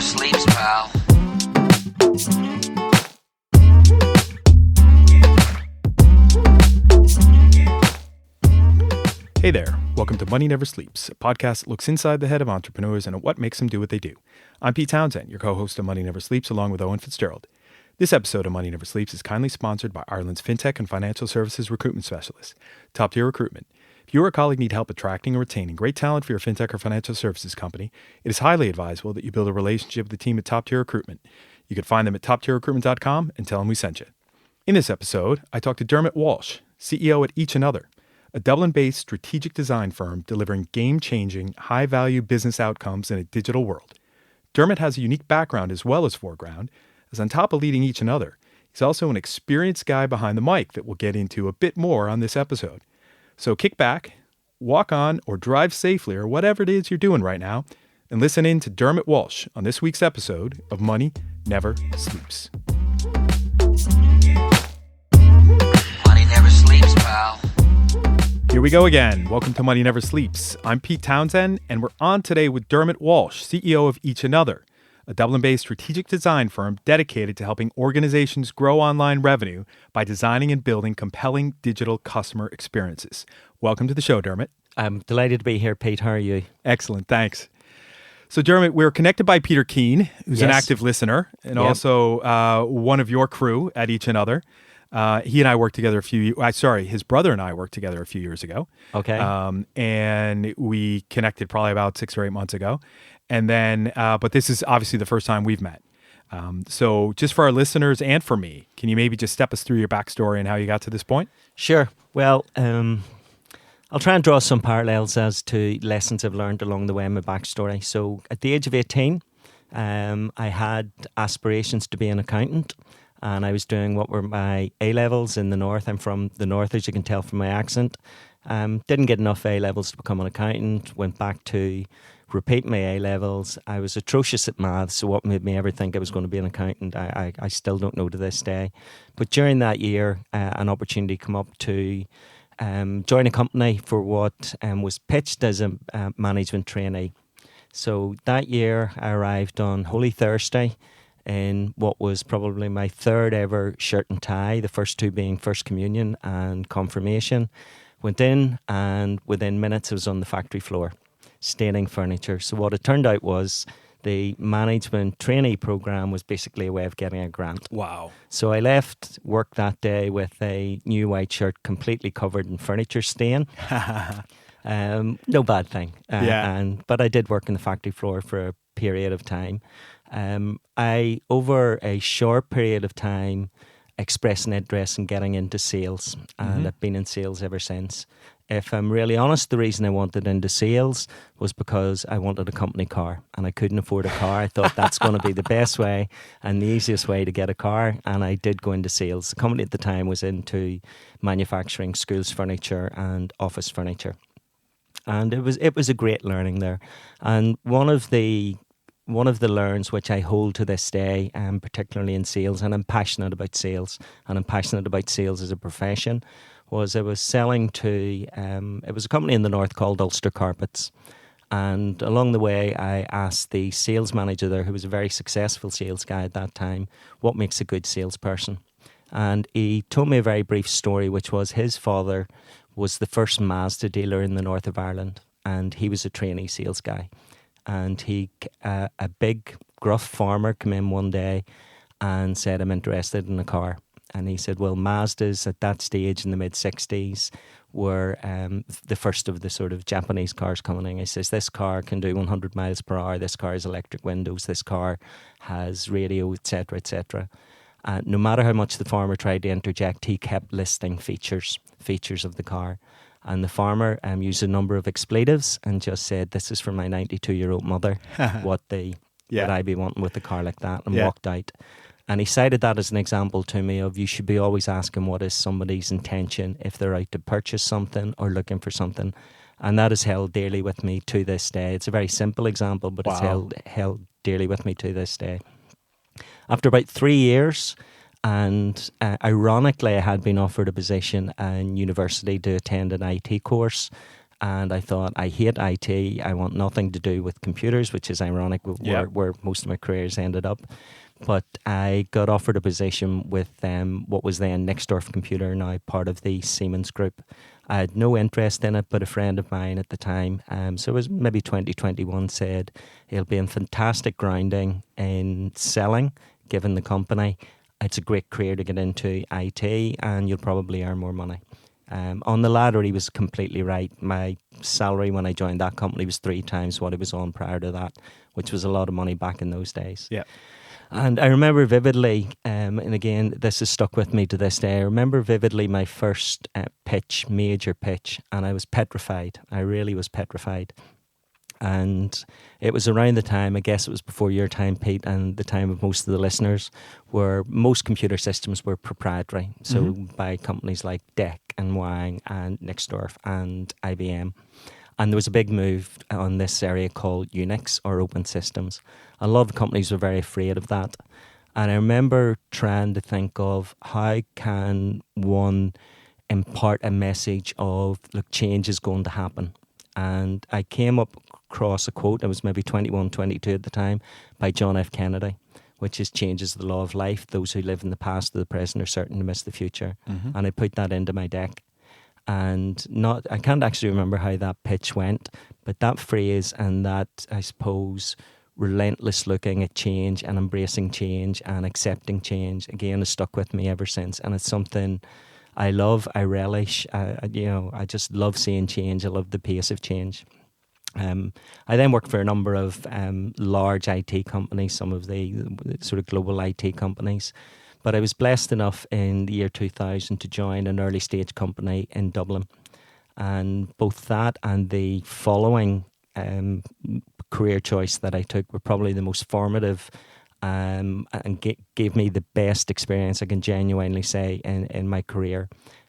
never sleeps, pal. Hey there, welcome to Money Never Sleeps, a podcast that looks inside the head of entrepreneurs and at what makes them do what they do. I'm Pete Townsend, your co-host of Money Never Sleeps, along with Owen Fitzgerald. This episode of Money Never Sleeps is kindly sponsored by Ireland's fintech and financial services recruitment specialist, Top Tier Recruitment. If you or a colleague need help attracting or retaining great talent for your fintech or financial services company, it is highly advisable that you build a relationship with the team at Top Tier Recruitment. You can find them at toptierrecruitment.com and tell them we sent you. In this episode, I talked to Dermot Walsh, CEO at Each&Other, a Dublin-based strategic design firm delivering game-changing, high-value business outcomes in a digital world. Dermot has a unique background as well as foreground, as on top of leading Each&Other, he's also an experienced guy behind the mic that we'll get into a bit more on this episode. So kick back, walk on, or drive safely, or whatever it is you're doing right now, and listen in to Dermot Walsh on this week's episode of Money Never Sleeps. Money never sleeps, pal. Here we go again. Welcome to Money Never Sleeps. I'm Pete Townsend, and we're on today with Dermot Walsh, CEO of Each&Other, a Dublin-based strategic design firm dedicated to helping organizations grow online revenue by designing and building compelling digital customer experiences. Welcome to the show, Dermot. I'm delighted to be here, Pete. How are you? Excellent, thanks. So, Dermot, we're connected by Peter Keane, who's an active listener, and also one of your crew at Each&Other. He and I worked together his brother and I worked together a few years ago. Okay. And we connected probably about 6 or 8 months ago. And then, but this is obviously the first time we've met. So just for our listeners and for me, can you maybe just step us through your backstory and how you got to this point? Sure. Well, I'll try and draw some parallels as to lessons I've learned along the way in my backstory. So at the age of 18, I had aspirations to be an accountant. And I was doing what were my A-levels in the north. I'm from the north, as you can tell from my accent. Didn't get enough A-levels to become an accountant. Went back to repeat my A-levels. I was atrocious at maths, so what made me ever think I was going to be an accountant, I still don't know to this day. But during that year, an opportunity came up to join a company for what was pitched as a management trainee. So that year, I arrived on Holy Thursday, in what was probably my third ever shirt and tie, the first two being First Communion and Confirmation. Went in, and within minutes I was on the factory floor, staining furniture. So what it turned out was the management trainee program was basically a way of getting a grant. Wow. So I left work that day with a new white shirt completely covered in furniture stain. No bad thing. But I did work in the factory floor for a period of time. I, over a short period of time, expressed an interest in getting into sales, and I've been in sales ever since. If I'm really honest, the reason I wanted into sales was because I wanted a company car, and I couldn't afford a car. I thought that's going to be the best way and the easiest way to get a car, and I did go into sales. The company at the time was into manufacturing schools furniture and office furniture, and it was a great learning there. And one of the learns which I hold to this day, particularly in sales, and I'm passionate about sales, and I'm passionate about sales as a profession, was I was selling to, it was a company in the north called Ulster Carpets. And along the way, I asked the sales manager there, who was a very successful sales guy at that time, what makes a good salesperson? And he told me a very brief story, which was his father was the first Mazda dealer in the north of Ireland, and he was a trainee sales guy. And a big, gruff farmer came in one day and said, I'm interested in a car. And he said, well, Mazdas at that stage in the mid-60s were the first of the sort of Japanese cars coming in. He says, this car can do 100 miles per hour. This car has electric windows. This car has radio, etc., etc. No matter how much the farmer tried to interject, he kept listing features of the car. And the farmer used a number of expletives and just said, this is for my 92-year-old mother, what I be wanting with a car like that, and walked out. And he cited that as an example to me of you should be always asking what is somebody's intention if they're out to purchase something or looking for something. And that is held dearly with me to this day. It's a very simple example, but it's held dearly with me to this day. After about 3 years, and ironically, I had been offered a position in university to attend an IT course And I thought, I hate IT. I want nothing to do with computers, which is ironic where most of my careers ended up. But I got offered a position with what was then Nixdorf Computer, now part of the Siemens Group. I had no interest in it, but a friend of mine at the time, so it was maybe 2021, said, it'll be in fantastic grounding in selling, given the company. It's a great career to get into IT, and you'll probably earn more money. On the latter, he was completely right. My salary when I joined that company was 3 times what it was on prior to that, which was a lot of money back in those days. Yeah. And I remember vividly, and again, this has stuck with me to this day, I remember vividly my first major pitch, and I was petrified. I really was petrified. And it was around the time, I guess it was before your time, Pete, and the time of most of the listeners, where most computer systems were proprietary. So by companies like DEC and Wang and Nixdorf and IBM. And there was a big move on this area called Unix or open systems. A lot of companies were very afraid of that. And I remember trying to think of how can one impart a message of, look, change is going to happen. And I came up across a quote, I was maybe 21, 22 at the time, by John F. Kennedy, which is change is the law of life. Those who live in the past or the present are certain to miss the future. And I put that into my deck. And I can't actually remember how that pitch went, but that phrase and that, I suppose, relentless looking at change and embracing change and accepting change, again, has stuck with me ever since. And it's something I love, I relish. I just love seeing change. I love the pace of change. I then worked for a number of large IT companies, some of the sort of global IT companies. But I was blessed enough in the year 2000 to join an early stage company in Dublin. And both that and the following career choice that I took were probably the most formative and gave me the best experience I can genuinely say in my career.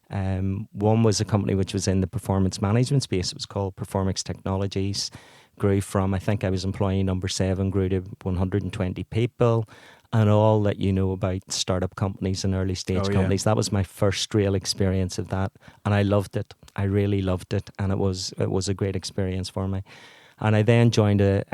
One was a company which was in the performance management space. It was called Performance Technologies. Grew from, I think I was employee number 7, grew to 120 people. And all that you know about startup companies and early stage companies. That was my first real experience of that. And I loved it. I really loved it. And it was a great experience for me. And I then joined a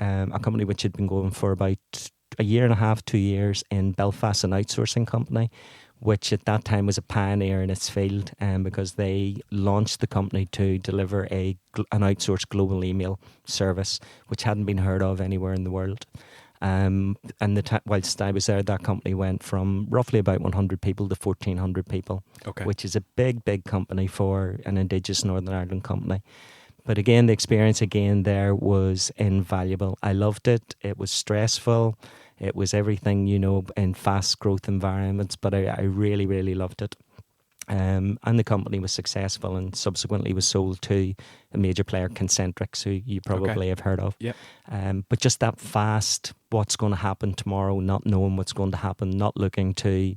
company which had been going for about a year and a half, 2 years in Belfast, an outsourcing company, which at that time was a pioneer in its field because they launched the company to deliver an outsourced global email service, which hadn't been heard of anywhere in the world. And whilst I was there, that company went from roughly about 100 people to 1,400 people, which is a big, big company for an indigenous Northern Ireland company. But again, the experience there was invaluable. I loved it. It was stressful. It was everything, in fast growth environments, but I really, really loved it. And the company was successful and subsequently was sold to a major player, Concentrix, who you probably have heard of. Yep. But just that fast, what's going to happen tomorrow, not knowing what's going to happen, not looking to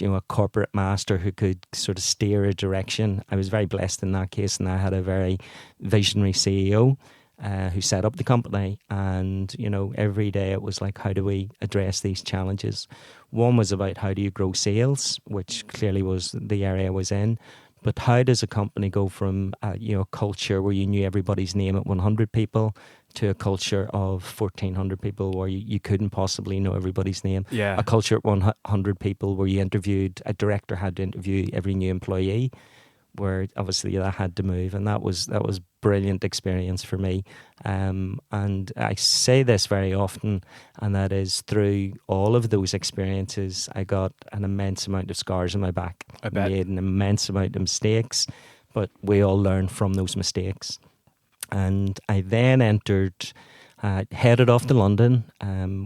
a corporate master who could sort of steer a direction. I was very blessed in that case, and I had a very visionary CEO who set up the company. And, every day it was like, how do we address these challenges? One was about how do you grow sales, which clearly was the area I was in. But how does a company go from a culture where you knew everybody's name at 100 people to a culture of 1,400 people where you couldn't possibly know everybody's name? Yeah. A culture at 100 people where a director had to interview every new employee, where obviously that had to move, and that was brilliant experience for me. And I say this very often, and that is through all of those experiences, I got an immense amount of scars on my back. I bet. Made an immense amount of mistakes, but we all learn from those mistakes. And I then headed off to London,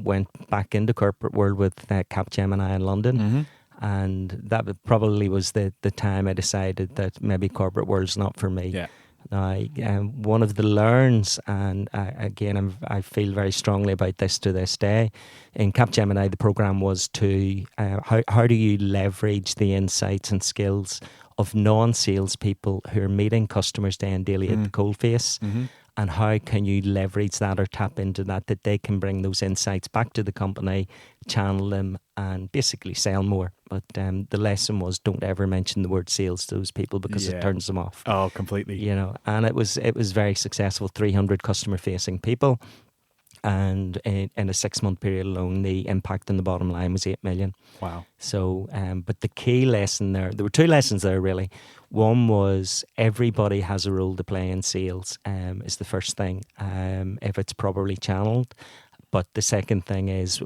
went back into corporate world with Capgemini in London. And that probably was the time I decided that maybe corporate world's not for me. Yeah. Now, one of the learns, and I feel very strongly about this to this day, in Capgemini, the program was to how do you leverage the insights and skills of non-sales people who are meeting customers day and daily at the coalface, and how can you leverage that or tap into that they can bring those insights back to the company, channel them, and basically sell more. But the lesson was, don't ever mention the word sales to those people, because it turns them off. Oh, completely. And it was very successful. 300 customer facing people. And in a 6-month period alone, the impact on the bottom line was 8 million. Wow. So, but the key lesson there were 2 lessons there really. One was everybody has a role to play in sales, is the first thing, if it's properly channeled. But the second thing is,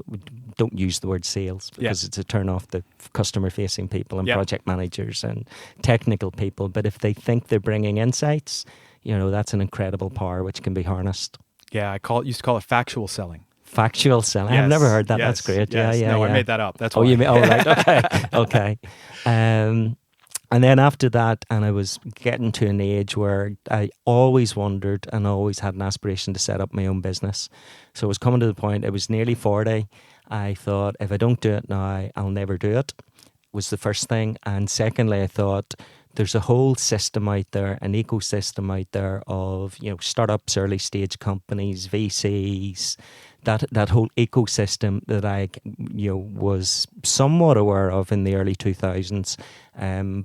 don't use the word sales, because it's a turn off the customer facing people and project managers and technical people. But if they think they're bringing insights, that's an incredible power which can be harnessed. Yeah, used to call it factual selling. Factual selling. Yes, I've never heard that. yes, That's great. yes. Yeah. I made that up. That's why. Oh, you mean? Oh, right. Okay. Okay. And then after that, and I was getting to an age where I always wondered and always had an aspiration to set up my own business. So it was coming to the point, it was nearly 40. I thought, if I don't do it now, I'll never do it, was the first thing. And secondly, I thought, there's a whole system out there, an ecosystem out there of, startups, early stage companies, VCs, that whole ecosystem that I, was somewhat aware of in the early 2000s,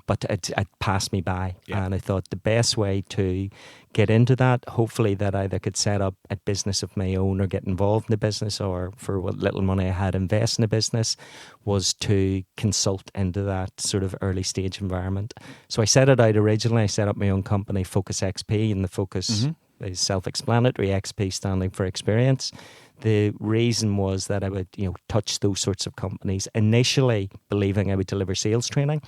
but it passed me by. Yeah. And I thought the best way to get into that, hopefully that either could set up a business of my own or get involved in the business, or for what little money I had, invest in a business, was to consult into that sort of early stage environment. So I set it out originally. I set up my own company, Focus XP, and the focus is self-explanatory, XP standing for experience. The reason was that I would, touch those sorts of companies, initially believing I would deliver sales training.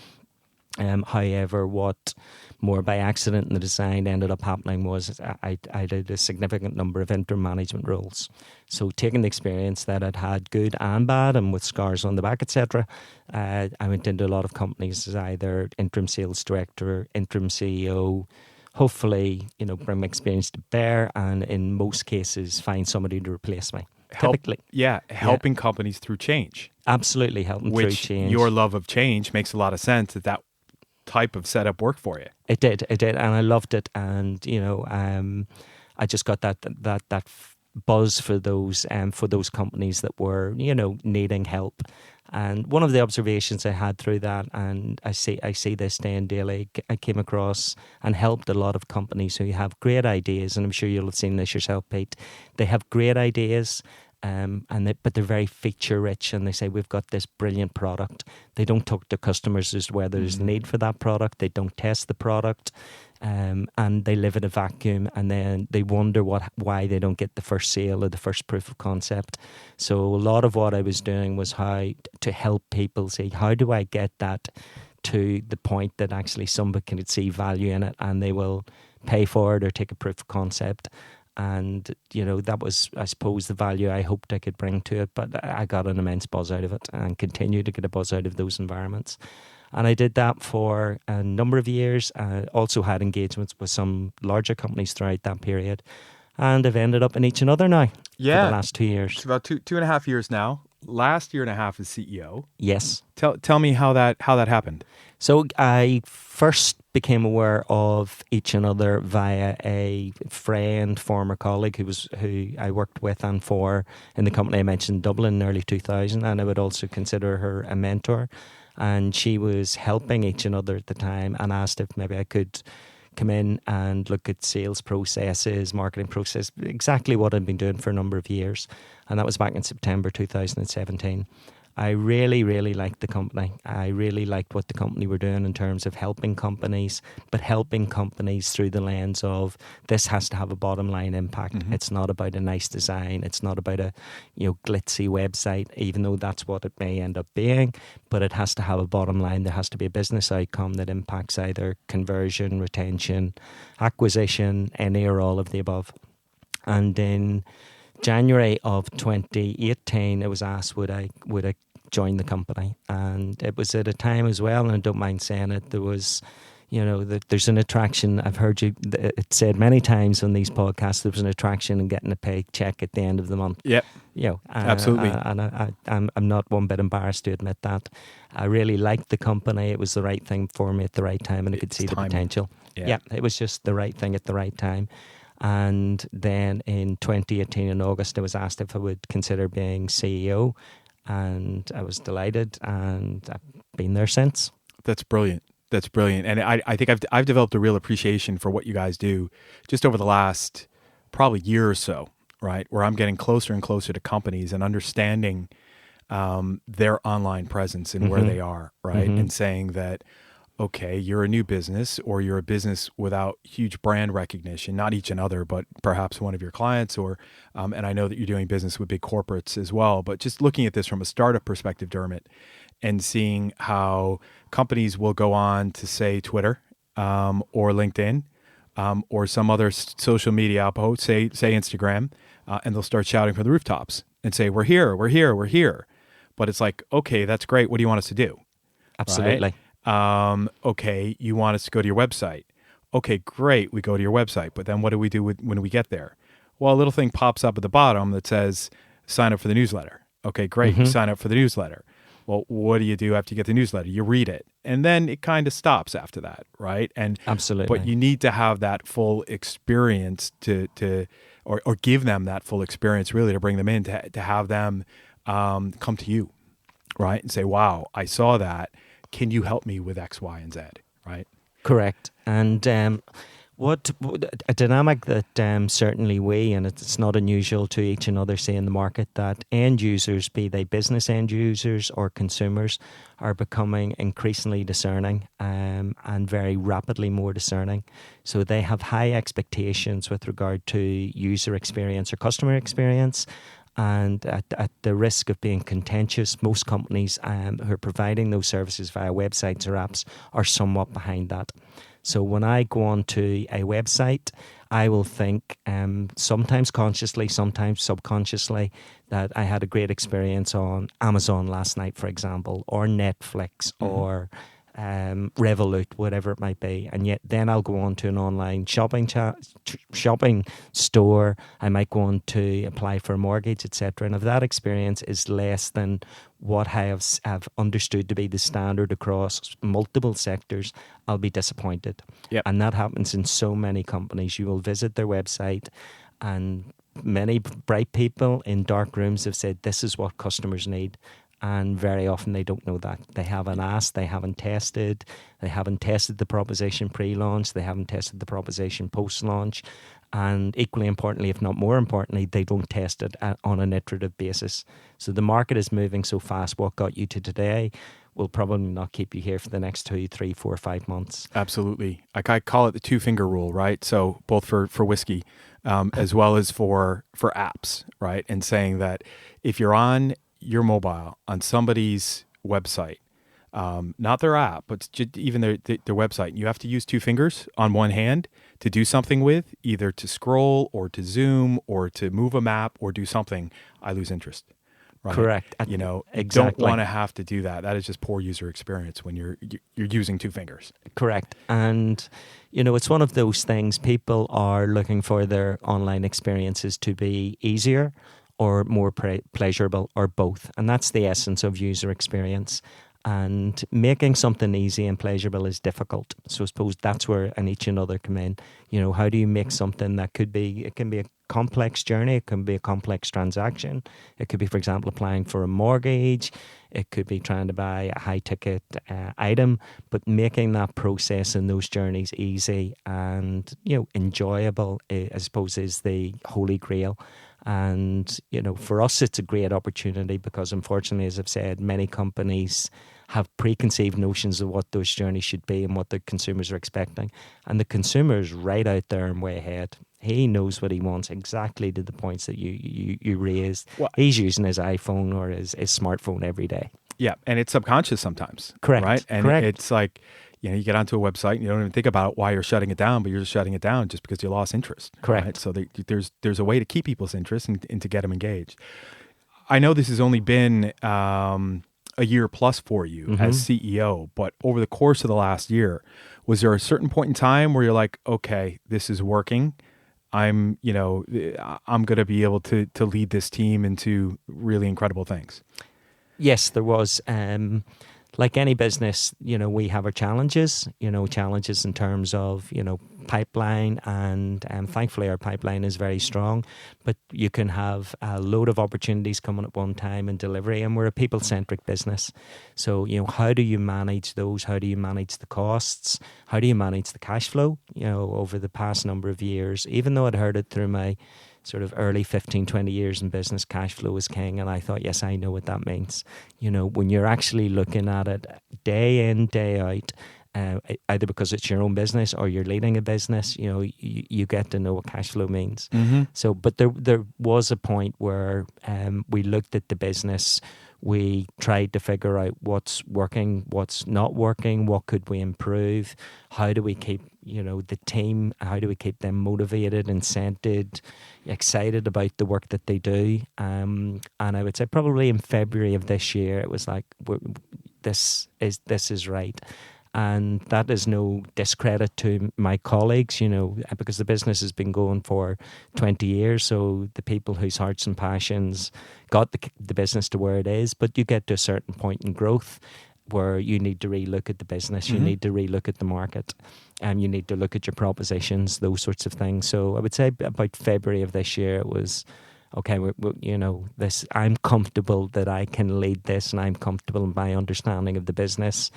However, what more by accident in the design ended up happening was I did a significant number of interim management roles. So taking the experience that I'd had, good and bad, and with scars on the back, etc., I went into a lot of companies as either interim sales director, interim CEO, hopefully, bring my experience to bear, and in most cases find somebody to replace me. Helping companies through change. Absolutely, helping through change. Your love of change makes a lot of sense that type of setup worked for you. It did, and I loved it, and I just got that buzz for those companies that were needing help. And one of the observations I had through that, and I see this day and daily, I came across and helped a lot of companies who have great ideas, and I'm sure you'll have seen this yourself, Pete. They have great ideas, but they're very feature rich, and they say, we've got this brilliant product. They don't talk to customers as to whether there's a need for that product. They don't test the product, and they live in a vacuum, and then they wonder why they don't get the first sale or the first proof of concept. So a lot of what I was doing was how to help people say, how do I get that to the point that actually somebody can see value in it and they will pay for it or take a proof of concept. And, that was, I suppose, the value I hoped I could bring to it. But I got an immense buzz out of it and continue to get a buzz out of those environments. And I did that for a number of years. I also had engagements with some larger companies throughout that period. And I've ended up in each another now for the last 2 years. It's about two and a half years now. Last year and a half as CEO. Yes. Tell me how that happened. So I first became aware of each another via a friend, former colleague who I worked with and for in the company I mentioned, Dublin, in early 2000, and I would also consider her a mentor. And she was helping each another at the time, and asked if maybe I could come in and look at sales processes, marketing process, exactly what I'd been doing for a number of years. And that was back in September 2017. I really, really liked the company. I really liked what the company were doing in terms of helping companies, but helping companies through the lens of this has to have a bottom line impact. Mm-hmm. It's not about a nice design. It's not about a glitzy website, even though that's what it may end up being, but it has to have a bottom line. There has to be a business outcome that impacts either conversion, retention, acquisition, any or all of the above. And in January of 2018, I was asked would I join the company, and it was at a time as well, and I don't mind saying it, there was, there's an attraction. I've heard it said many times on these podcasts, there was an attraction in getting a paycheck at the end of the month. Yep. Absolutely. And I'm not one bit embarrassed to admit that. I really liked the company. It was the right thing for me at the right time, and I could see the potential. Yeah, it was just the right thing at the right time. And then in 2018 in August, I was asked if I would consider being CEO, and I was delighted, and I've been there since. That's brilliant. That's brilliant. And I think I've developed a real appreciation for what you guys do just over the last probably year or so, right? Where I'm getting closer and closer to companies and understanding their online presence and where they are, right? And saying that, okay, you're a new business, or you're a business without huge brand recognition, not each another, but perhaps one of your clients, or, and I know that you're doing business with big corporates as well, but just looking at this from a startup perspective, Dermot, and seeing how companies will go on to, say, Twitter or LinkedIn or some other social media outpost, say Instagram, and they'll start shouting from the rooftops and say, we're here, we're here, we're here. But it's like, okay, that's great. What do you want us to do? Absolutely. Right? Okay, you want us to go to your website. Okay, great. We go to your website. But then what do we do when we get there? Well, a little thing pops up at the bottom that says, sign up for the newsletter. Okay, great. You sign up for the newsletter. Well, what do you do after you get the newsletter? You read it. And then it kind of stops after that, right? And absolutely. But you need to have that full experience or give them that full experience, really, to bring them in, to have them come to you, right? And say, wow, I saw that. Can you help me with X, Y, and Z, right? Correct. And what a dynamic that certainly we, and it's not unusual to each and other, see in the market, that end users, be they business end users or consumers, are becoming increasingly discerning and very rapidly more discerning. So they have high expectations with regard to user experience or customer experience. And at the risk of being contentious, most companies who are providing those services via websites or apps are somewhat behind that. So when I go onto a website, I will think, sometimes consciously, sometimes subconsciously, that I had a great experience on Amazon last night, for example, or Netflix, or Revolut, whatever it might be. And yet then I'll go on to an online shopping store. I might go on to apply for a mortgage, etc. And if that experience is less than what I have understood to be the standard across multiple sectors, I'll be disappointed. Yep. And that happens in so many companies. You will visit their website, and many bright people in dark rooms have said, this is what customers need. And very often they don't know that. They haven't asked, they haven't tested the proposition pre-launch, they haven't tested the proposition post-launch. And equally importantly, if not more importantly, they don't test it on an iterative basis. So the market is moving so fast. What got you to today will probably not keep you here for the next 2, 3, 4, 5 months. Absolutely. I call it the 2-finger rule, right? So both for whiskey as well as for apps, right? And saying that if you're on your mobile on somebody's website, not their app, but even their website, you have to use 2 fingers on one hand to do something with, either to scroll or to zoom or to move a map or do something, I lose interest. Right? Correct. Exactly. Don't want to have to do that. That is just poor user experience when you're using 2 fingers. Correct. And it's one of those things. People are looking for their online experiences to be easier or more pleasurable, or both. And that's the essence of user experience. And making something easy and pleasurable is difficult. So I suppose that's where an each and other come in. How do you make something that it can be a complex journey, it can be a complex transaction. It could be, for example, applying for a mortgage. It could be trying to buy a high-ticket item, but making that process and those journeys easy and enjoyable, I suppose, is the holy grail. And, for us, it's a great opportunity because, unfortunately, as I've said, many companies have preconceived notions of what those journeys should be and what the consumers are expecting. And the consumer is right out there and way ahead. He knows what he wants exactly to the points that you raised. Well, he's using his iPhone or his smartphone every day. Yeah, and it's subconscious sometimes. Correct. Right? And correct. It's like, you get onto a website and you don't even think about why you're shutting it down, but you're just shutting it down just because you lost interest. Correct. Right? So there's a way to keep people's interest and to get them engaged. I know this has only been a year plus for you as CEO, but over the course of the last year, was there a certain point in time where you're like, okay, this is working? I'm going to be able to lead this team into really incredible things. Yes, there was. like any business, we have our challenges, challenges in terms of, pipeline, and thankfully our pipeline is very strong, but you can have a load of opportunities coming at one time in delivery, and we're a people-centric business. So, how do you manage those? How do you manage the costs? How do you manage the cash flow? Over the past number of years, even though I'd heard it through my sort of early 15, 20 years in business, cash flow is king. And I thought, yes, I know what that means. When you're actually looking at it day in, day out, either because it's your own business or you're leading a business, you get to know what cash flow means. Mm-hmm. So, but there was a point where we looked at the business. We tried to figure out what's working, what's not working, what could we improve, how do we keep, the team, how do we keep them motivated, incented, excited about the work that they do. And I would say probably in February of this year, it was like, this is right. And that is no discredit to my colleagues, because the business has been going for 20 years. So the people whose hearts and passions got the business to where it is. But you get to a certain point in growth where you need to relook at the business, you need to relook at the market, and you need to look at your propositions, those sorts of things. So I would say about February of this year, it was, okay, this. I'm comfortable that I can lead this, and I'm comfortable in my understanding of the business.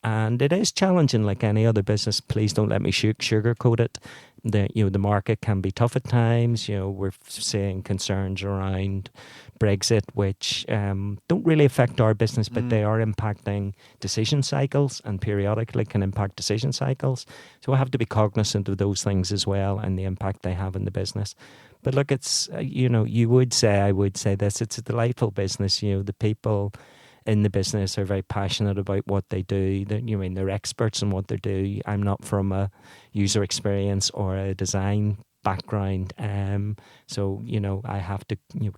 And it is challenging, like any other business. Please don't let me sugarcoat it. The market can be tough at times. We're seeing concerns around Brexit, which don't really affect our business, but they are impacting decision cycles, and periodically can impact decision cycles. So we have to be cognizant of those things as well, and the impact they have in the business. But look, it's I would say this. It's a delightful business. The people in the business are very passionate about what they do. They're experts in what they do. I'm not from a user experience or a design background, so I have to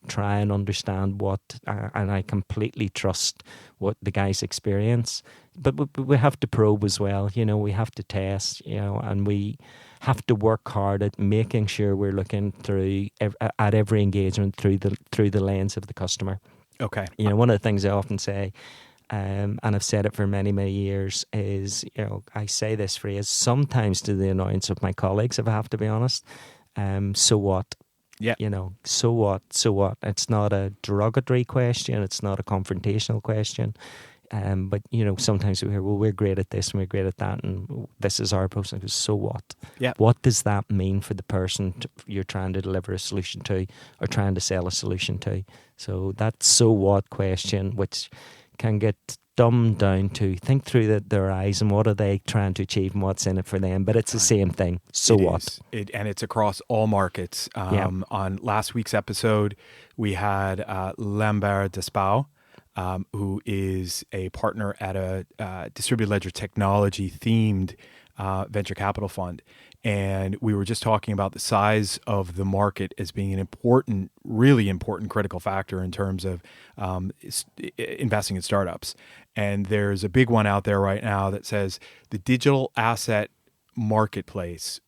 try and understand what, and I completely trust what the guys experience. But we have to probe as well. We have to test. And we have to work hard at making sure we're looking through at every engagement through the lens of the customer. Okay. One of the things I often say, and I've said it for many, many years, is, I say this phrase sometimes to the annoyance of my colleagues, if I have to be honest. So what? Yeah. So what? So what? It's not a derogatory question. It's not a confrontational question. But sometimes we hear, well, we're great at this and we're great at that, and this is our approach. So what? Yeah. What does that mean for the person you're trying to deliver a solution to, or trying to sell a solution to? So that so what question, which can get dumbed down to think through their eyes and what are they trying to achieve and what's in it for them. But it's the same thing. So what? And it's across all markets. On last week's episode, we had Lambert Despau, who is a partner at a distributed ledger technology themed venture capital fund. And we were just talking about the size of the market as being an important, really important critical factor in terms of investing in startups. And there's a big one out there right now that says the digital asset marketplace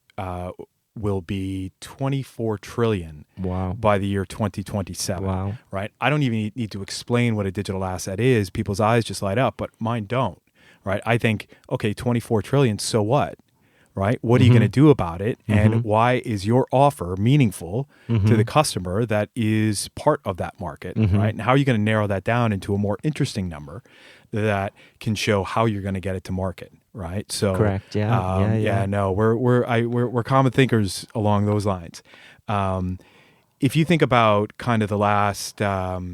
will be 24 trillion by the year 2027. Wow. Right? I don't even need to explain what a digital asset is. People's eyes just light up, but mine don't. Right? I think, okay, 24 trillion, so what? Right? What are you going to do about it? And why is your offer meaningful to the customer that is part of that market? Right? And how are you going to narrow that down into a more interesting number that can show how you're going to get it to market? Right? So correct. No, we're common thinkers along those lines. If you think about kind of the last, probably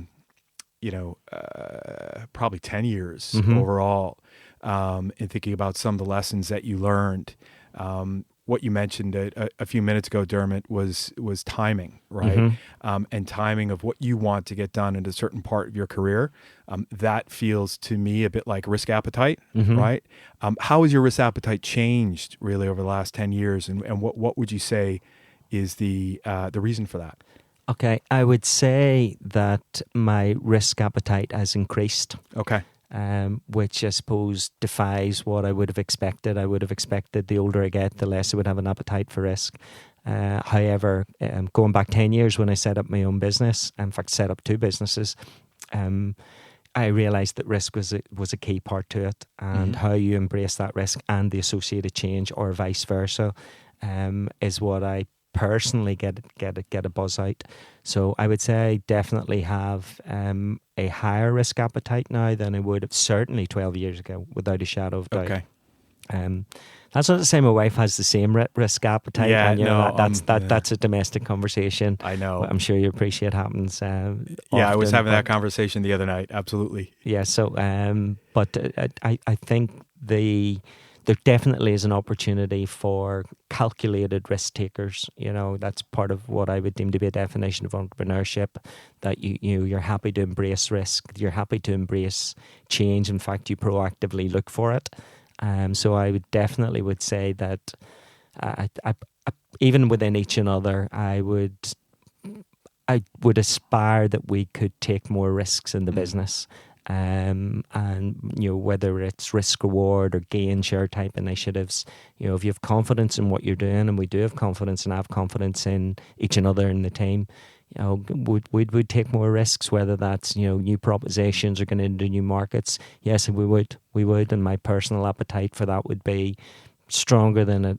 10 years overall, and thinking about some of the lessons that you learned. What you mentioned a few minutes ago, Dermot, was timing, right? And timing of what you want to get done in a certain part of your career. That feels to me a bit like risk appetite, right? How has your risk appetite changed really over the last 10 years? And what would you say is the reason for that? Okay, I would say that my risk appetite has increased. Okay. Which I suppose defies what I would have expected. I would have expected the older I get, the less I would have an appetite for risk. However, going back 10 years when I set up my own business, in fact set up two businesses, I realized that risk was a key part to it, and how you embrace that risk and the associated change, or vice versa, is what I personally get a buzz out. So I would say I definitely have a higher risk appetite now than I would have certainly 12 years ago, without a shadow of doubt. Okay. That's not to say my wife has the same risk appetite. Yeah, and, that's a domestic conversation. I know. I'm sure you appreciate happens. Yeah, I was having that conversation the other night. Absolutely. Yeah. So, but I think there definitely is an opportunity for calculated risk takers. That's part of what I would deem to be a definition of entrepreneurship. That you're happy to embrace risk. You're happy to embrace change. In fact, you proactively look for it. So I would say that I even within each another, I would aspire that we could take more risks in the business, and whether it's risk reward or gain share type initiatives. If you have confidence in what you're doing, and we do have confidence, and I have confidence in each another in the team. Would take more risks, whether that's new propositions or going into new markets. Yes, we would, and my personal appetite for that would be stronger than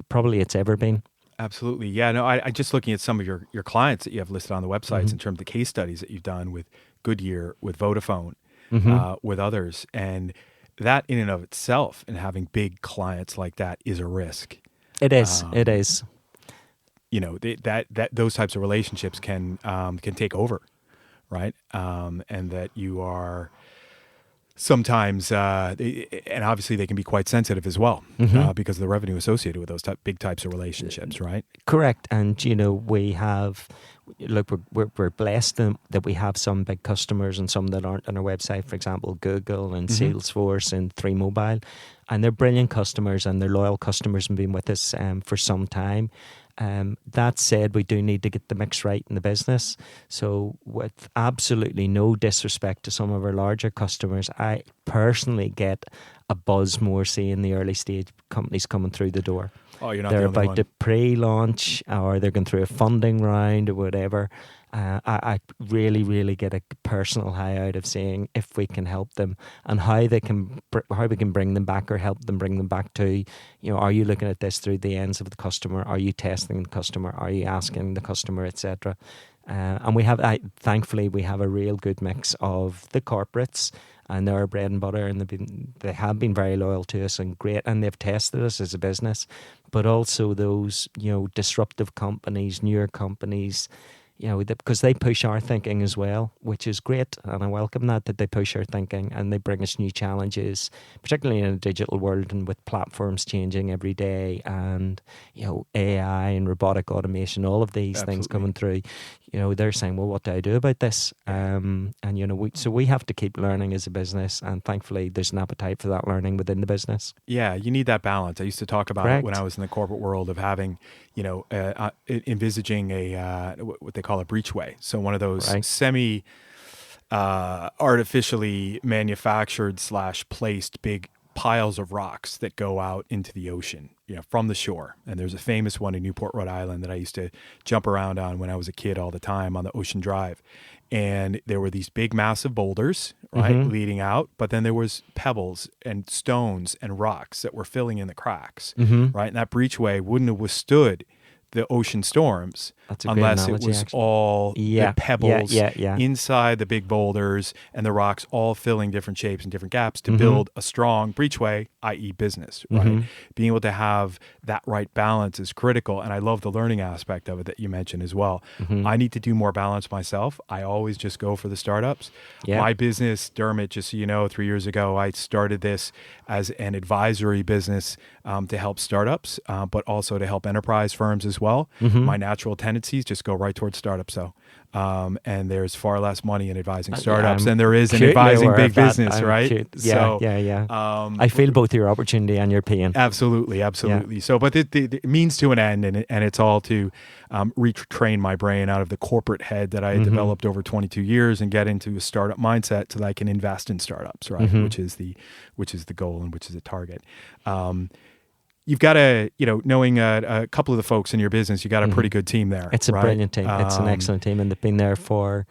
probably it's ever been. Absolutely, yeah. No, I just looking at some of your clients that you have listed on the websites in terms of case studies that you've done with Goodyear, with Vodafone, with others, and that in and of itself, and having big clients like that is a risk. It is. It is. That those types of relationships can take over, right? And that you are sometimes, and obviously they can be quite sensitive as well, because of the revenue associated with those big types of relationships, right? Correct. And we have, we're blessed that we have some big customers and some that aren't on our website. For example, Google and Salesforce and 3Mobile, and they're brilliant customers and they're loyal customers and been with us for some time. That said, we do need to get the mix right in the business. So with absolutely no disrespect to some of our larger customers, I personally get a buzz more seeing the early stage companies coming through the door. Oh, you're not They're the only about one. to pre-launch, or they're going through a funding round or whatever. I really, really get a personal high out of seeing if we can help them, and how we can bring them back, or help them bring them back to, are you looking at this through the ends of the customer? Are you testing the customer? Are you asking the customer, etc.? And thankfully, we have a real good mix of the corporates, and they're our bread and butter, and they have been very loyal to us and great, and they've tested us as a business, but also those, disruptive companies, newer companies, because they push our thinking as well, which is great, and I welcome that they push our thinking and they bring us new challenges, particularly in a digital world and with platforms changing every day, and AI and robotic automation, all of these things coming through. They're saying, well, what do I do about this? And so we have to keep learning as a business, and thankfully there's an appetite for that learning within the business. Yeah, you need that balance. I used to talk about it when I was in the corporate world, of having, envisaging what they call a breachway. So one of those semi artificially manufactured / placed big piles of rocks that go out into the ocean, from the shore. And there's a famous one in Newport, Rhode Island, that I used to jump around on when I was a kid all the time, on the Ocean Drive. And there were these big, massive boulders, right, leading out. But then there was pebbles and stones and rocks that were filling in the cracks, right? And that breachway wouldn't have withstood the ocean storms unless it was all the pebbles inside the big boulders and the rocks all filling different shapes and different gaps to build a strong breachway, i.e. business, right? Being able to have that right balance is critical, and I love the learning aspect of it that you mentioned as well. I need to do more balance myself. I always just go for the startups. My business, Dermot, just so you know, 3 years ago, I started this as an advisory business to help startups, but also to help enterprise firms as well. My natural tendencies just go right towards startups, though. And there's far less money in advising startups than there is in advising big business, right? I feel both your opportunity and your pain. Absolutely. Yeah. So, but the means to an end, and it's all to retrain my brain out of the corporate head that I had developed over 22 years and get into a startup mindset so that I can invest in startups, right? Which is the goal and which is the target. You've got knowing a couple of the folks in your business, you got a pretty good team there. It's a brilliant team. It's an excellent team, and they've been there for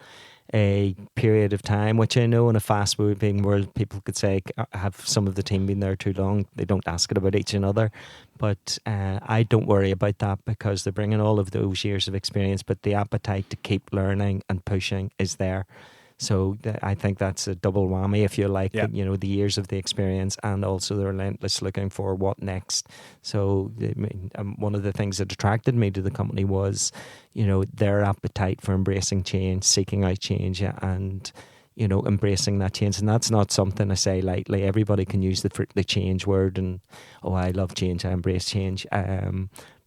a period of time, which I know in a fast-moving world, people could say, have some of the team been there too long? They don't ask it about each another. But I don't worry about that because they're bringing all of those years of experience, but the appetite to keep learning and pushing is there. So I think that's a double whammy, if you like, you know, the years of the experience and also the relentless looking for what next. So one of the things that attracted me to the company was, you know, their appetite for embracing change, seeking out change and, you know, embracing that change. And that's not something I say lightly. Everybody can use the change word and, oh, I love change, I embrace change.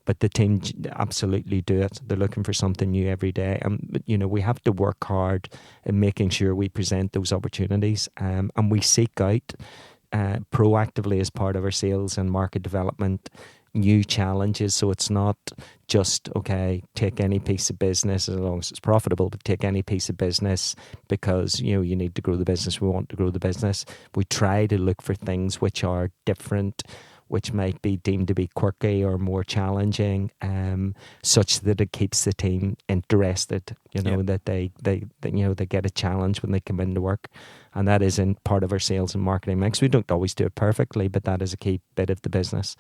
But the team absolutely do it. They're looking for something new every day. And, you know, we have to work hard in making sure we present those opportunities. And we seek out proactively as part of our sales and market development new challenges. So it's not just, okay, take any piece of business as long as it's profitable, but take any piece of business because, you know, you need to grow the business. We want to grow the business. We try to look for things which are different, which might be deemed to be quirky or more challenging, such that it keeps the team interested. You know, that they get a challenge when they come into work, and that isn't part of our sales and marketing mix. We don't always do it perfectly, but that is a key bit of the business.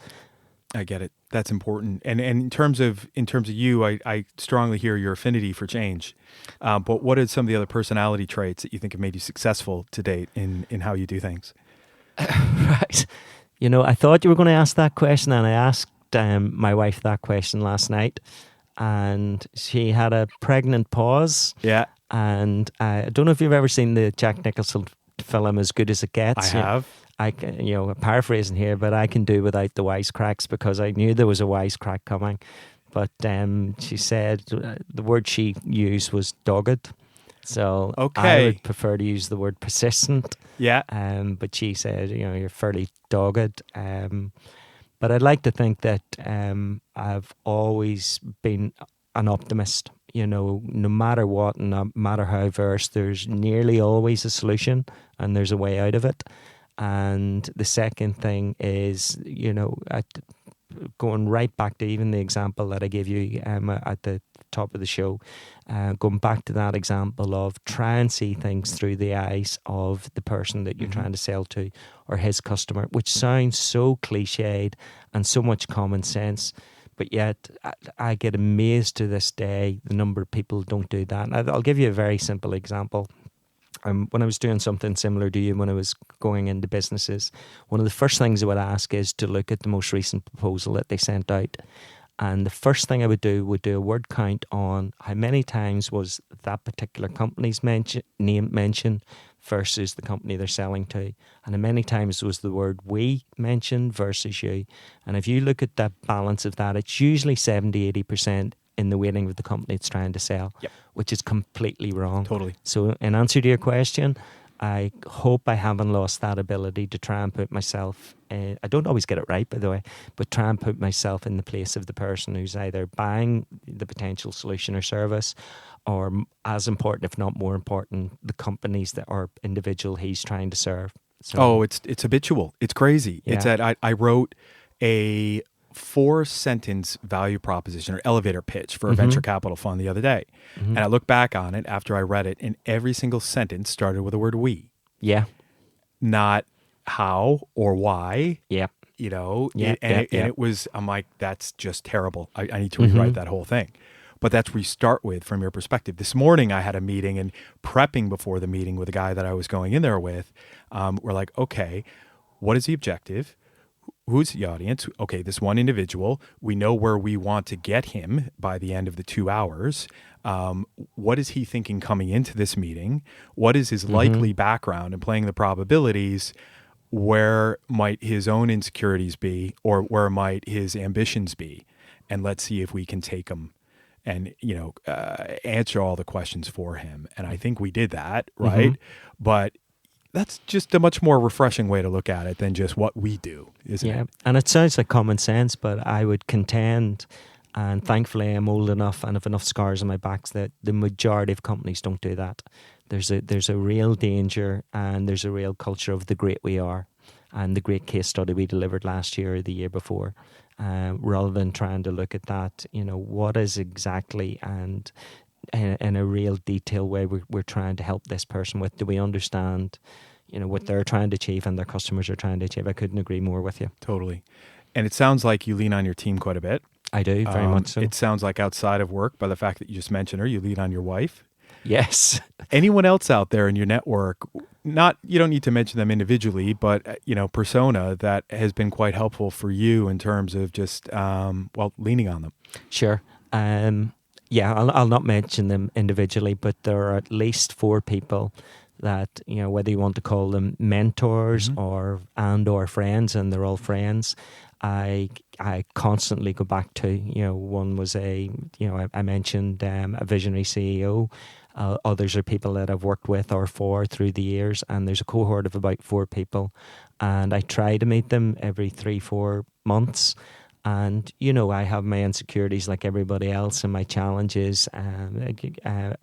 I get it. That's important. And in terms of you, I strongly hear your affinity for change. But what are some of the other personality traits that you think have made you successful to date in how you do things? Right. You know, I thought you were going to ask that question, and I asked my wife that question last night, and she had a pregnant pause. Yeah. And I don't know if you've ever seen the Jack Nicholson film As Good as It Gets. I have. You know, paraphrasing here, but I can do without the wisecracks because I knew there was a wisecrack coming. But she said the word she used was dogged. So I would prefer to use the word persistent. Yeah. But she said, you know, you're fairly dogged. But I'd like to think that I've always been an optimist. You know, no matter what, no matter how adverse, there's nearly always a solution and there's a way out of it. And the second thing is, you know, going right back to even the example that I gave you at the top of the show, going back to that example of try and see things through the eyes of the person that you're trying to sell to or his customer, which sounds so cliched and so much common sense. But yet I get amazed to this day the number of people who don't do that. And I'll give you a very simple example. When I was doing something similar to you, when I was going into businesses, one of the first things I would ask is to look at the most recent proposal that they sent out. And the first thing I would do a word count on how many times was that particular company's name mentioned versus the company they're selling to. And how many times was the word we mentioned versus you. And if you look at that balance of that, it's usually 70-80% in the weighting of the company it's trying to sell, which is completely wrong. Totally. So in answer to your question, I hope I haven't lost that ability to try and put myself, I don't always get it right, by the way, but try and put myself in the place of the person who's either buying the potential solution or service, or as important, if not more important, the companies that are individual he's trying to serve. So, it's habitual. It's crazy. Yeah. It's that I wrote a 4-sentence value proposition or elevator pitch for a venture capital fund the other day. And I look back on it after I read it, and every single sentence started with the word we. Yeah. Not how or why. Yeah. You know, and it was, I'm like, that's just terrible. I need to rewrite that whole thing. But that's where you start with from your perspective. This morning I had a meeting, and prepping before the meeting with a guy that I was going in there with, we're like, okay, what is the objective? Who's the audience? Okay, this one individual. We know where we want to get him by the end of the 2 hours. What is he thinking coming into this meeting? What is his likely background? And playing the probabilities, where might his own insecurities be, or where might his ambitions be? And let's see if we can take them and, you know, answer all the questions for him. And I think we did that, right? But that's just a much more refreshing way to look at it than just what we do, isn't it? And it sounds like common sense, but I would contend, and thankfully I'm old enough and have enough scars on my back, that the majority of companies don't do that. There's a real danger, and there's a real culture of the great we are, and the great case study we delivered last year or the year before, rather than trying to look at that, you know, what is exactly, and in a real detailed way we're trying to help this person with? Do we understand, what they're trying to achieve and their customers are trying to achieve? I couldn't agree more with you. Totally. And it sounds like you lean on your team quite a bit. I do, very much so. It sounds like outside of work, by the fact that you just mentioned her, you lean on your wife. Yes. Anyone else out there in your network, you don't need to mention them individually, but, persona that has been quite helpful for you in terms of just, leaning on them? Sure. I'll not mention them individually, but there are at least 4 people that, whether you want to call them mentors or friends, and they're all friends, I constantly go back to. One was I mentioned a visionary CEO. Others are people that I've worked with or for through the years, and there's a cohort of about 4 people, and I try to meet them every 3-4 months. And, I have my insecurities like everybody else and my challenges. And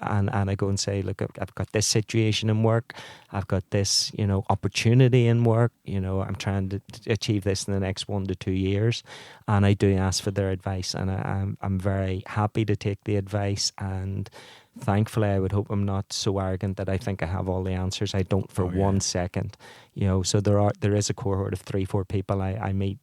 I go and say, look, I've got this situation in work. I've got this, opportunity in work. I'm trying to achieve this in the next 1 to 2 years. And I do ask for their advice. And I'm very happy to take the advice. And thankfully, I would hope I'm not so arrogant that I think I have all the answers. I don't for 1 second. So there is a cohort of 3-4 people I meet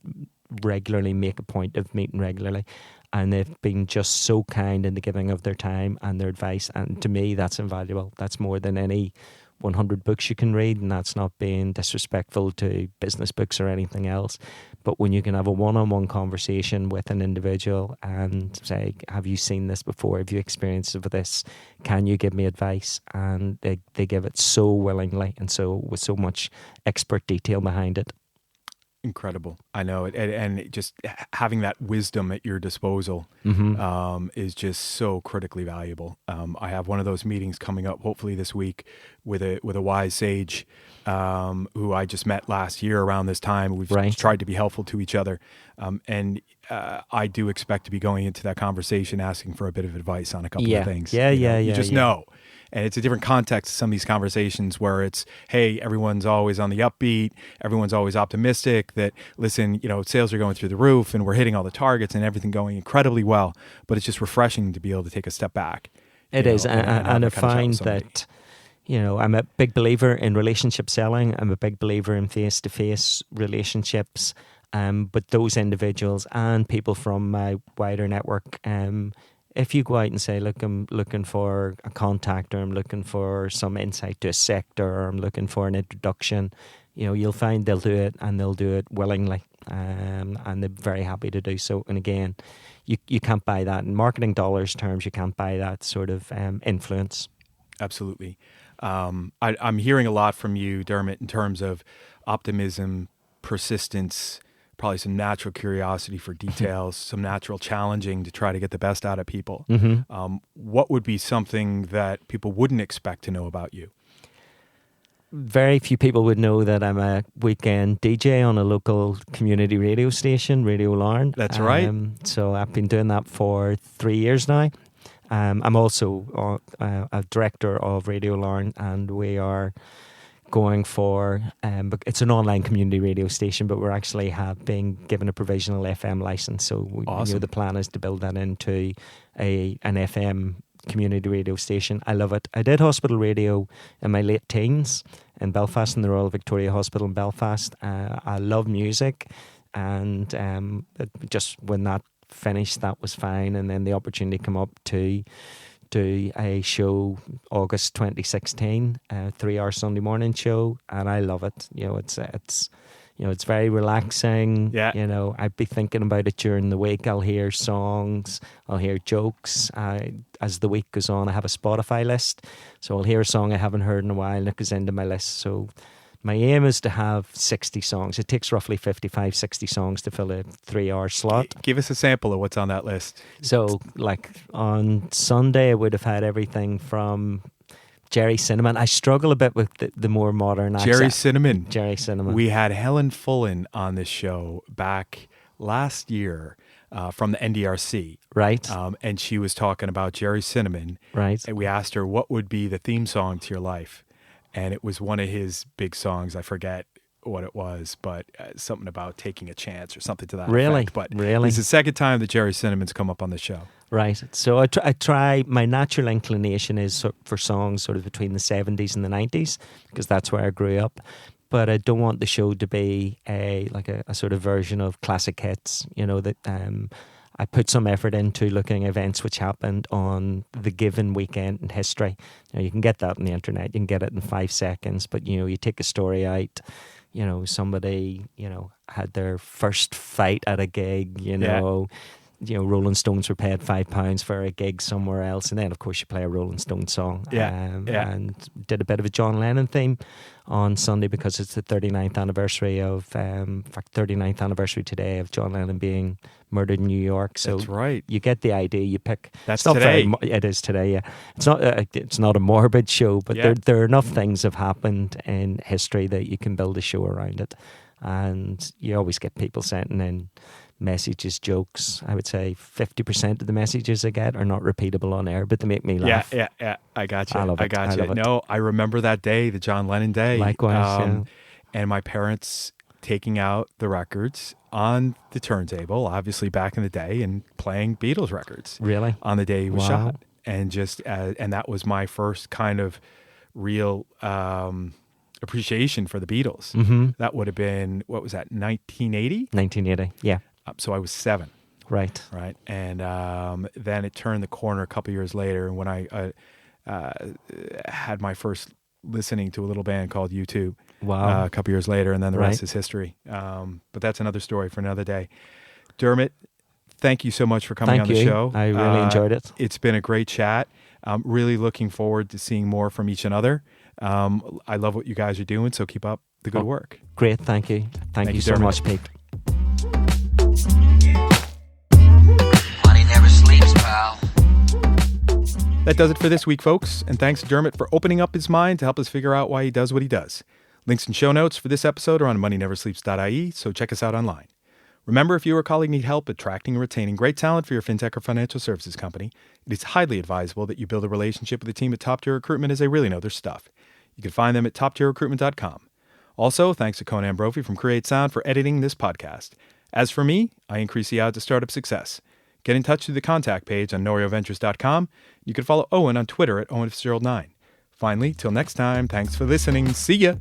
regularly, make a point of meeting regularly, and they've been just so kind in the giving of their time and their advice, and to me that's invaluable. That's more than any 100 books you can read, and that's not being disrespectful to business books or anything else, but when you can have a one-on-one conversation with an individual and say, have you seen this before, have you experienced this, can you give me advice, and they give it so willingly and so with so much expert detail behind it. Incredible. I know it. And just having that wisdom at your disposal is just so critically valuable. I have one of those meetings coming up, hopefully this week, with a wise sage who I just met last year around this time. We've tried to be helpful to each other. And I do expect to be going into that conversation asking for a bit of advice on a couple of things. You just know. And it's a different context to some of these conversations where it's, hey, everyone's always on the upbeat. Everyone's always optimistic that, listen, sales are going through the roof and we're hitting all the targets and everything going incredibly well. But it's just refreshing to be able to take a step back. It is. And I find that, I'm a big believer in relationship selling. I'm a big believer in face-to-face relationships. But those individuals and people from my wider network, if you go out and say, look, I'm looking for a contact, or I'm looking for some insight to a sector, or I'm looking for an introduction, you'll find they'll do it, and they'll do it willingly, and they're very happy to do so. And again, you can't buy that in marketing dollars terms. You can't buy that sort of influence. Absolutely. I'm hearing a lot from you, Dermot, in terms of optimism, persistence, probably some natural curiosity for details, some natural challenging to try to get the best out of people. What would be something that people wouldn't expect to know about you? Very few people would know that I'm a weekend DJ on a local community radio station, word.Â. That's right. So I've been doing that for 3 years now. I'm also a director of word.Â, and we are going for, it's an online community radio station, but we're actually have been given a provisional FM license. So awesome. The plan is to build that into an FM community radio station. I love it. I did hospital radio in my late teens in Belfast, in the Royal Victoria Hospital in Belfast. I love music, and just when that finished, that was fine. And then the opportunity came up to do a show August 2016, a 3-hour Sunday morning show, and I love it. It's very relaxing. Yeah. I'd be thinking about it during the week. I'll hear songs, I'll hear jokes. As the week goes on, I have a Spotify list, so I'll hear a song I haven't heard in a while, and it goes into my list. So my aim is to have 60 songs. It takes roughly 55, 60 songs to fill a 3-hour slot. Give us a sample of what's on that list. So, like, on Sunday, I would have had everything from Jerry Cinnamon. I struggle a bit with the more modern accent. Jerry Cinnamon. We had Helen Fullen on this show back last year from the NDRC. Right. And she was talking about Jerry Cinnamon. Right. And we asked her, what would be the theme song to your life? And it was one of his big songs. I forget what it was, but something about taking a chance or something to that Really? effect. But Really? it's the second time that Jerry Cinnamon's come up on the show. Right. So I try, my natural inclination is for songs sort of between the 70s and the 90s, because that's where I grew up. But I don't want the show to be a sort of version of classic hits, that I put some effort into looking at events which happened on the given weekend in history. You can get that on the internet. You can get it in 5 seconds, but, you take a story out, somebody, had their first fight at a gig, Rolling Stones were paid £5 for a gig somewhere else, and then of course you play a Rolling Stones song. And did a bit of a John Lennon theme on Sunday because it's the 39th anniversary of, in fact, 39th anniversary today of John Lennon being murdered in New York. So that's right. You get the idea. You pick. That's today. It is today. Yeah, it's not a morbid show, but there are enough things have happened in history that you can build a show around it, and you always get people sending in messages, jokes. I would say 50% of the messages I get are not repeatable on air, but they make me laugh. Yeah. I got you. I love it. No, I remember that day, the John Lennon day. Likewise, and my parents taking out the records on the turntable, obviously back in the day, and playing Beatles records. Really? On the day he was Wow. shot. And just and that was my first kind of real appreciation for the Beatles. Mm-hmm. That would have been, what was that, 1980? 1980, yeah. So I was 7. Right. And then it turned the corner a couple years later, and when I had my first listening to a little band called U2 a couple years later, and then the rest is history. But that's another story for another day. Dermot, thank you so much for coming on the show. I really enjoyed it. It's been a great chat. I'm really looking forward to seeing more from each another. I love what you guys are doing, so keep up the good work. Great, thank you. Thank you so Dermot. much, Pete. Money never sleeps, pal. That does it for this week, folks, and thanks to Dermot for opening up his mind to help us figure out why he does what he does. Links and show notes for this episode are on moneyneversleeps.ie, so check us out online. Remember, if you or a colleague need help attracting and retaining great talent for your fintech or financial services company, it is highly advisable that you build a relationship with a team at Top Tier Recruitment, as they really know their stuff. You can find them at toptierrecruitment.com. Also, thanks to Conan Brophy from Create Sound for editing this podcast. As for me, I increase the odds of startup success. Get in touch through the contact page on norioventures.com. You can follow Owen on Twitter at OwenFitzgerald9. Finally, till next time, thanks for listening. See ya!